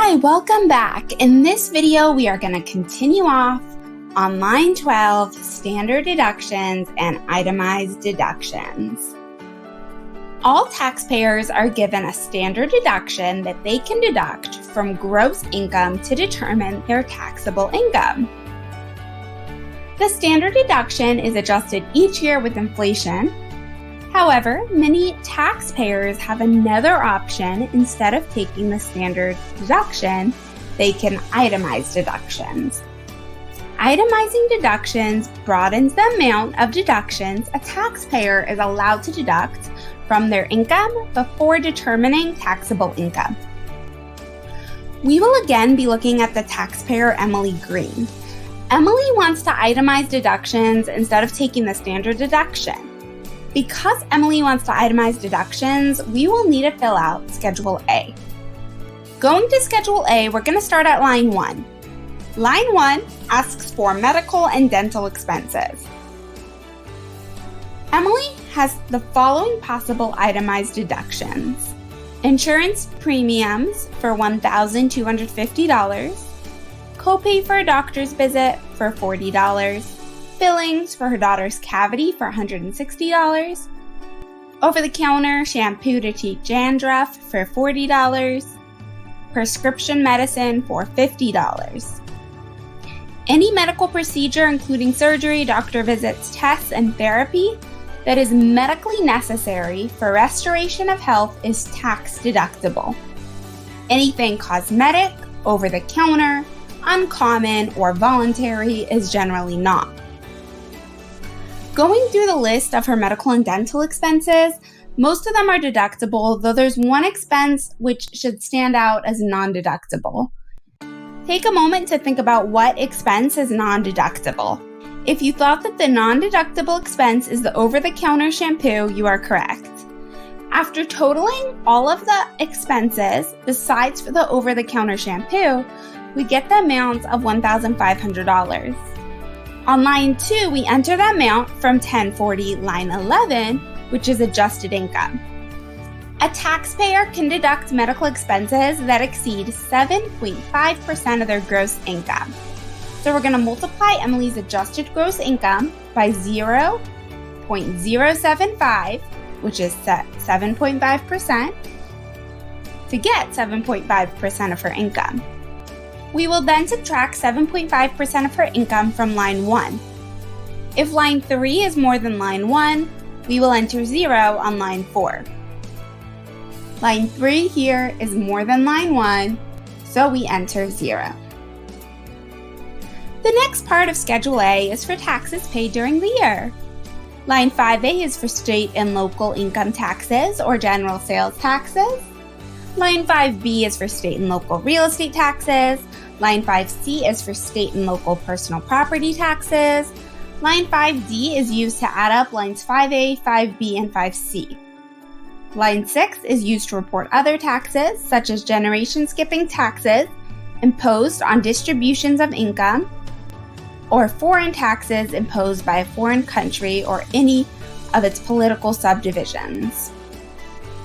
Hi, welcome back. In this video, we are going to continue off on line 12, standard deductions and itemized deductions. All taxpayers are given a standard deduction that they can deduct from gross income to determine their taxable income. The standard deduction is adjusted each year with inflation. However, many taxpayers have another option. Instead of taking the standard deduction, they can itemize deductions. Itemizing deductions broadens the amount of deductions a taxpayer is allowed to deduct from their income before determining taxable income. We will again be looking at the taxpayer Emily Green. Emily wants to itemize deductions instead of taking the standard deduction. Because Emily wants to itemize deductions, we will need to fill out Schedule A. Going to Schedule A, we're going to start at line 1. Line 1 asks for medical and dental expenses. Emily has the following possible itemized deductions: insurance premiums for $1,250, copay for a doctor's visit for $40, fillings for her daughter's cavity for $160, over-the-counter shampoo to treat dandruff for $40, prescription medicine for $50. Any medical procedure, including surgery, doctor visits, tests, and therapy that is medically necessary for restoration of health is tax deductible. Anything cosmetic, over-the-counter, uncommon, or voluntary is generally not. Going through the list of her medical and dental expenses, most of them are deductible, though there's one expense which should stand out as non-deductible. Take a moment to think about what expense is non-deductible. If you thought that the non-deductible expense is the over-the-counter shampoo, you are correct. After totaling all of the expenses, besides for the over-the-counter shampoo, we get the amount of $1,500. On line 2, we enter the amount from 1040 line 11, which is adjusted income. A taxpayer can deduct medical expenses that exceed 7.5% of their gross income. So we're going to multiply Emily's adjusted gross income by 0.075, which is 7.5%, to get 7.5% of her income. We will then subtract 7.5% of her income from line 1. If line 3 is more than line 1, we will enter 0 on line 4. Line 3 here is more than line 1, so we enter 0. The next part of Schedule A is for taxes paid during the year. Line 5A is for state and local income taxes or general sales taxes. Line 5B is for state and local real estate taxes. Line 5C is for state and local personal property taxes. Line 5D is used to add up lines 5A, 5B, and 5C. Line 6 is used to report other taxes, such as generation skipping taxes imposed on distributions of income, or foreign taxes imposed by a foreign country or any of its political subdivisions.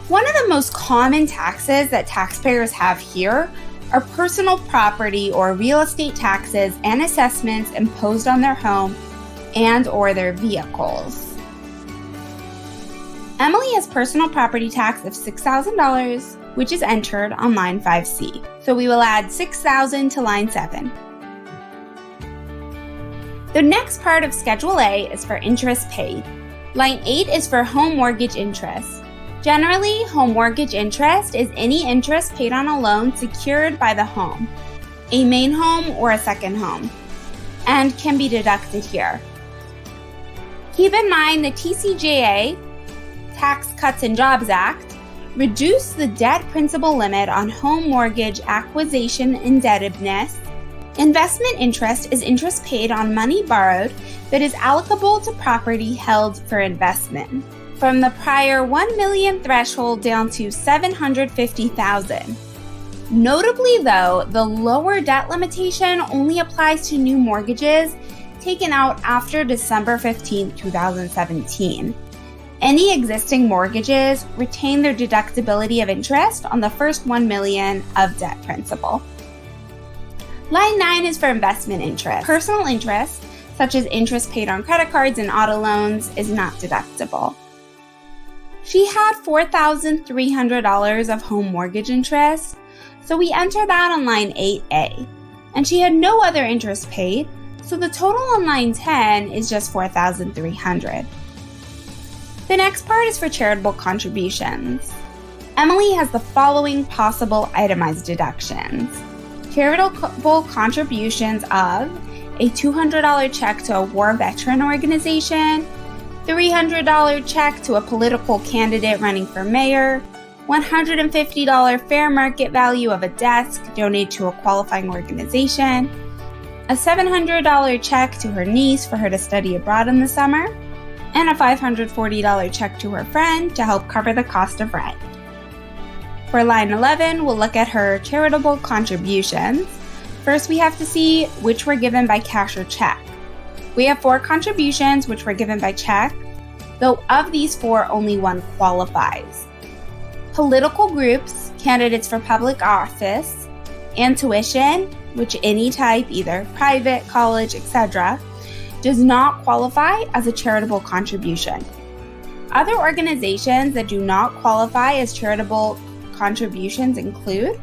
One of the most common taxes that taxpayers have here are personal property or real estate taxes and assessments imposed on their home and or their vehicles. Emily has personal property tax of $6,000, which is entered on line 5C. So we will add $6,000 to line 7. The next part of Schedule A is for interest paid. Line 8 is for home mortgage interest. Generally, home mortgage interest is any interest paid on a loan secured by the home, a main home or a second home, and can be deducted here. Keep in mind the TCJA, Tax Cuts and Jobs Act, reduced the debt principal limit on home mortgage acquisition indebtedness. Investment interest is interest paid on money borrowed that is allocable to property held for investment, from the prior $1 million threshold down to $750,000. Notably though, the lower debt limitation only applies to new mortgages taken out after December 15, 2017. Any existing mortgages retain their deductibility of interest on the first $1 million of debt principal. Line 9 is for investment interest. Personal interest, such as interest paid on credit cards and auto loans, is not deductible. She had $4,300 of home mortgage interest, so we enter that on line 8A. And she had no other interest paid, so the total on line 10 is just $4,300. The next part is for charitable contributions. Emily has the following possible itemized deductions. Charitable contributions of a $200 check to a war veteran organization, $300 check to a political candidate running for mayor, $150 fair market value of a desk donated to a qualifying organization, a $700 check to her niece for her to study abroad in the summer, and a $540 check to her friend to help cover the cost of rent. For line 11, we'll look at her charitable contributions. First, we have to see which were given by cash or check. We have 4 contributions which were given by check, though of these 4, only one qualifies. Political groups, candidates for public office, and tuition, which any type, either private, college, etc., does not qualify as a charitable contribution. Other organizations that do not qualify as charitable contributions include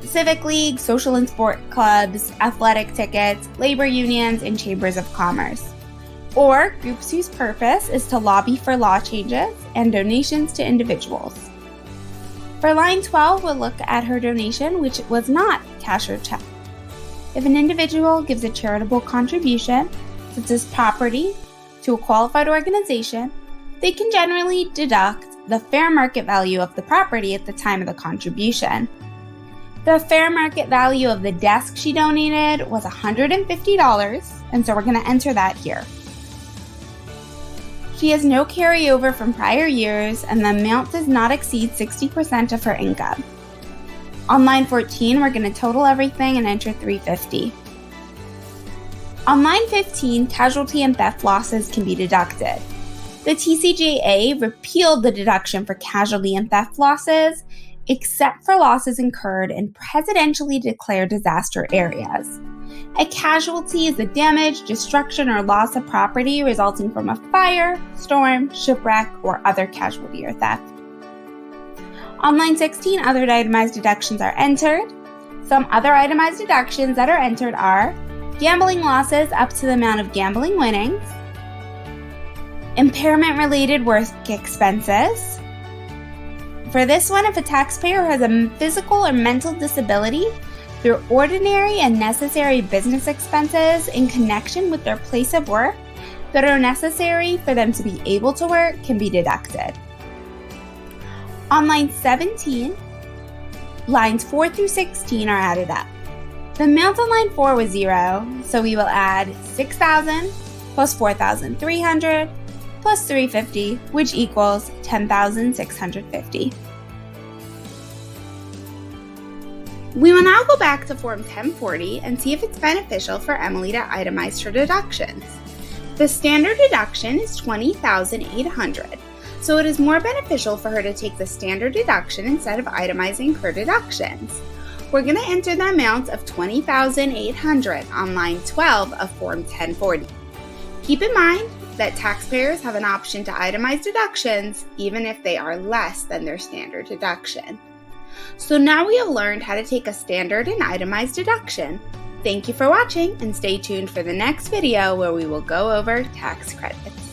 civic leagues, social and sport clubs, athletic tickets, labor unions, and chambers of commerce, or groups whose purpose is to lobby for law changes and donations to individuals. For line 12, we'll look at her donation, which was not cash or check. If an individual gives a charitable contribution, such as property, to a qualified organization, they can generally deduct the fair market value of the property at the time of the contribution. The fair market value of the desk she donated was $150, and so we're going to enter that here. She has no carryover from prior years, and the amount does not exceed 60% of her income. On line 14, we're going to total everything and enter $350. On line 15, casualty and theft losses can be deducted. The TCJA repealed the deduction for casualty and theft losses, except for losses incurred in presidentially declared disaster areas. A casualty is the damage, destruction, or loss of property resulting from a fire, storm, shipwreck, or other casualty or theft. On line 16, other itemized deductions are entered. Some other itemized deductions that are entered are gambling losses up to the amount of gambling winnings, impairment-related work expenses. For this one, if a taxpayer has a physical or mental disability, their ordinary and necessary business expenses in connection with their place of work that are necessary for them to be able to work can be deducted. On line 17, lines 4 through 16 are added up. The amount on line 4 was 0, so we will add $6,000 plus $4,300 plus $350, which equals $10,650. We will now go back to Form 1040 and see if it's beneficial for Emily to itemize her deductions. The standard deduction is $20,800, so it is more beneficial for her to take the standard deduction instead of itemizing her deductions. We're going to enter the amount of $20,800 on line 12 of Form 1040. Keep in mind that taxpayers have an option to itemize deductions even if they are less than their standard deduction. So now we have learned how to take a standard and itemized deduction. Thank you for watching, and stay tuned for the next video where we will go over tax credits.